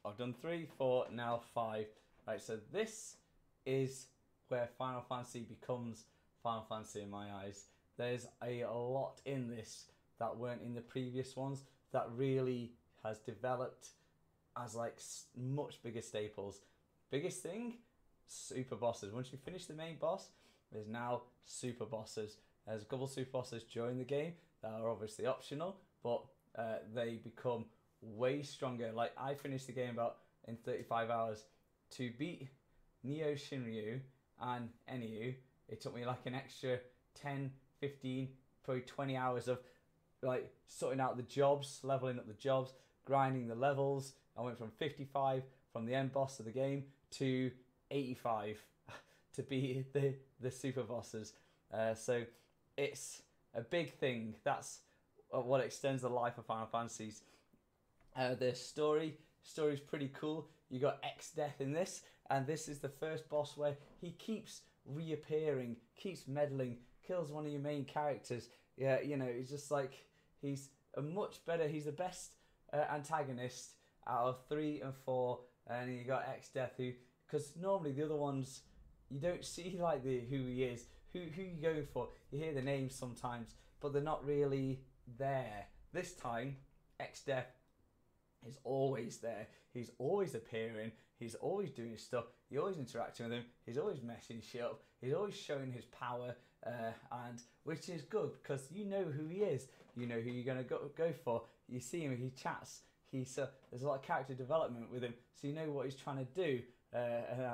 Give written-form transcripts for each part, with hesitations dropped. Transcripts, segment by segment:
I've done 3, 4, now 5. Right, so this is where Final Fantasy becomes Final Fantasy in my eyes. There's a lot in this that weren't in the previous ones that really has developed as like much bigger staples. Biggest thing, super bosses. Once you finish the main boss, there's now super bosses. There's a couple of super bosses during the game that are obviously optional, but they become way stronger. Like I finished the game about in 35 hours. To beat Neo Shinryu and Enyu, it took me like an extra 10, 15, probably 20 hours of like sorting out the jobs, leveling up the jobs, grinding the levels. I went from 55 from the end boss of the game to 85 to beat the super bosses. So it's a big thing. That's what extends the life of Final Fantasies. The story's pretty cool. You got X-Death in this, and this is the first boss where he keeps reappearing, keeps meddling, kills one of your main characters. Yeah, you know, it's just like he's a much better. He's the best antagonist out of 3 and 4, and you got X-Death who, because normally the other ones you don't see like the who he is, who you going for. You hear the names sometimes, but they're not really there. This time, X-Death is always there. He's always appearing. He's always doing stuff. You're always interacting with him. He's always messing shit up. He's always showing his power, and which is good because you know who he is. You know who you're gonna go for. You see him. He chats. There's a lot of character development with him, so you know what he's trying to do,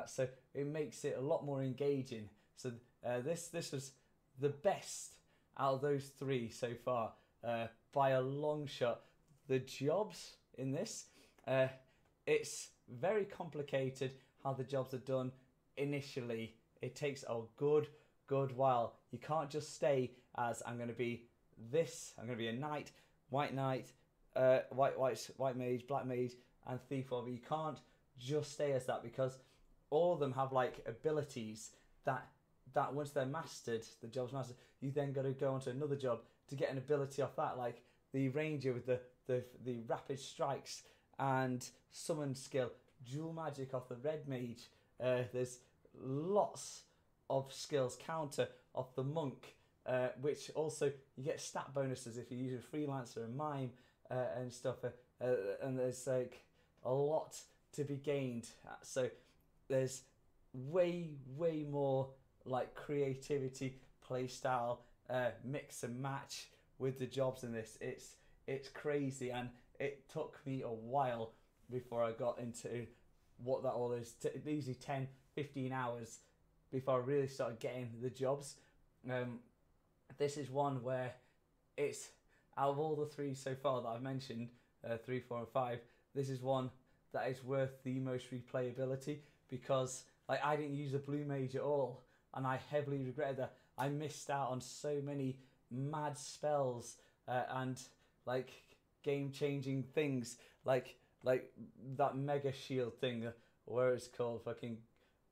so it makes it a lot more engaging. So this was the best out of those 3 so far, by a long shot. The jobs in this, it's very complicated how the jobs are done initially. It takes a good while. You can't just stay as I'm going to be this. I'm going to be a knight, white knight, white mage, black mage, and thief. But you can't just stay as that because all of them have like abilities that once they're mastered, the job's mastered, you then got to go onto another job to get an ability off that, like the ranger with the rapid strikes and summon skill, dual magic off the red mage. There's lots of skills, counter off the monk, which also you get stat bonuses if you use a freelancer and mime and stuff. And there's like a lot to be gained. So there's way more like creativity, playstyle, mix and match with the jobs in this. It's crazy, and it took me a while before I got into what that all is. Easily 10, 15 hours before I really started getting the jobs. This is one where it's, out of all the 3 so far that I've mentioned, 3, 4 and 5, this is one that is worth the most replayability because like I didn't use a blue mage at all, and I heavily regretted that. I missed out on so many mad spells and like game-changing things, like that mega shield thing, where it's called fucking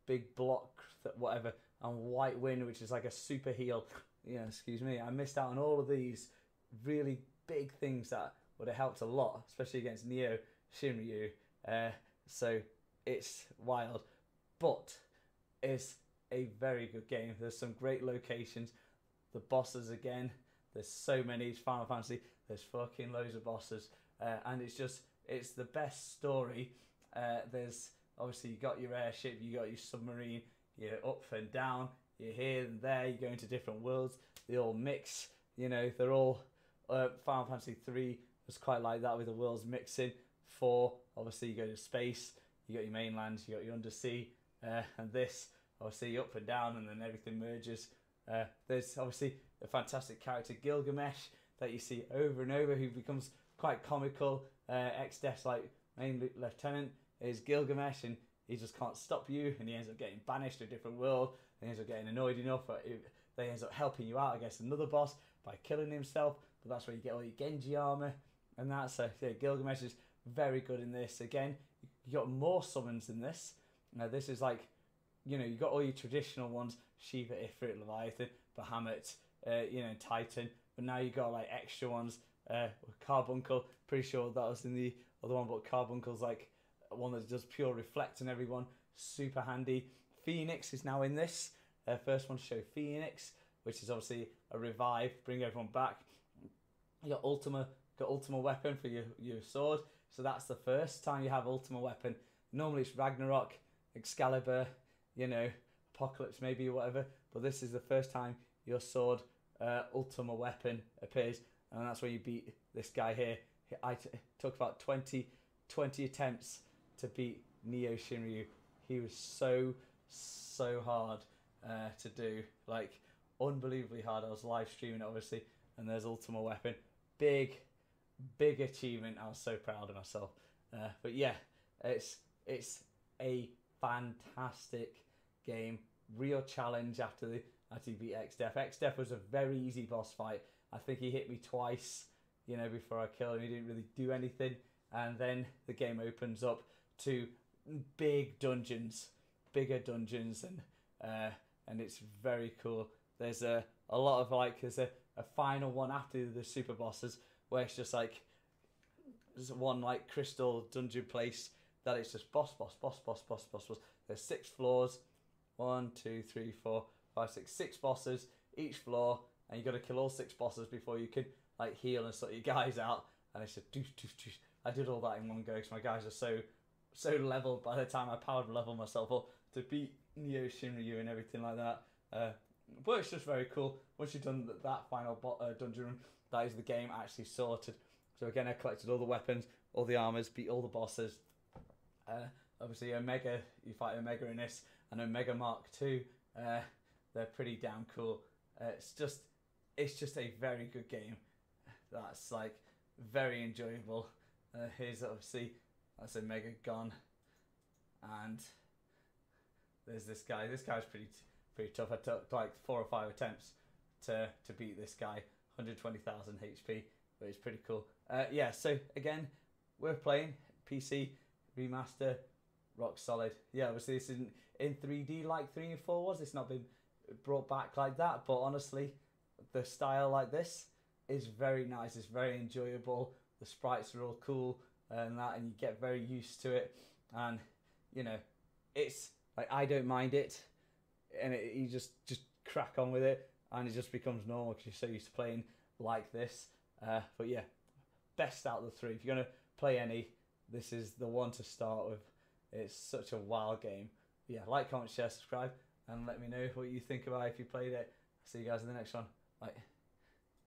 big block, whatever, and white wind, which is like a super heal. Yeah, excuse me. I missed out on all of these really big things that would have helped a lot, especially against Neo Shinryu. So it's wild, but it's a very good game. There's some great locations. The bosses again. There's so many. It's Final Fantasy. There's fucking loads of bosses, and it's the best story. There's obviously you got your airship, you got your submarine, you're up and down, you're here and there, you go into different worlds. They all mix. You know, they're all Final Fantasy 3 was quite like that with the worlds mixing. 4, obviously you go to space, you got your mainland, you got your undersea, and this obviously up and down, and then everything merges. There's obviously a fantastic character Gilgamesh that you see over and over, who becomes quite comical. X-Death's like main lieutenant is Gilgamesh, and he just can't stop you, and he ends up getting banished to a different world, and he ends up getting annoyed enough that they ends up helping you out against another boss by killing himself. But that's where you get all your Genji armor, and that's yeah, Gilgamesh is very good in this. Again, you got more summons in this. Now this is like, you know, you got all your traditional ones: Shiva, Ifrit, Leviathan, Bahamut, Titan. But now you got like extra ones. Carbuncle, pretty sure that was in the other one, but Carbuncle's like one that does pure reflect on everyone. Super handy. Phoenix is now in this. First one to show Phoenix, which is obviously a revive, bring everyone back. You got Ultima weapon for your sword. So that's the first time you have Ultima weapon. Normally it's Ragnarok, Excalibur, you know, Apocalypse maybe or whatever. But this is the first time your sword Ultima weapon appears, and that's when you beat this guy here. I took about 20 attempts to beat Neo Shinryu. He was so hard to do, like unbelievably hard. I was live streaming it obviously, and there's Ultima weapon. Big achievement. I was so proud of myself. But yeah, it's a fantastic game. Real challenge after you beat X-Def. X-Def was a very easy boss fight. I think he hit me twice, you know, before I killed him. He didn't really do anything, and then the game opens up to bigger dungeons, and it's very cool. There's a lot of there's a final one after the super bosses where it's just like there's one like crystal dungeon place that it's just boss. There's 6 floors, 1, 2, 3, 4, 5, 6, 6 bosses each floor, and you got to kill all 6 bosses before you can like heal and sort your guys out. And it's just doosh. I did all that in one go because my guys are so leveled by the time I powered level myself up to beat Neo Shinryu and everything like that. But it's just very cool. Once you've done that final dungeon run, that is the game actually sorted. So again, I collected all the weapons, all the armors, beat all the bosses. Obviously Omega, you fight Omega in this, and Omega Mark II. They're pretty damn cool. It's just a very good game. That's like very enjoyable. Here's obviously that's Omega gone, and there's this guy. This guy's pretty tough. I took like 4 or 5 attempts to beat this guy. 120,000 HP, but it's pretty cool. Yeah. So again, we're playing PC remaster, rock solid. Yeah. Obviously, this isn't in 3D like 3 and 4 was. It's not been brought back like that. But honestly, the style like this is very nice. It's very enjoyable. The sprites are all cool and that, and you get very used to it. And you know, it's like I don't mind it, and you just crack on with it, and it just becomes normal because you're so used to playing like this. But yeah, best out of the 3. If you're gonna play any, this is the one to start with. It's such a wild game. Yeah, like, comment, share, subscribe, and let me know what you think about it if you played it. See you guys in the next one. Bye.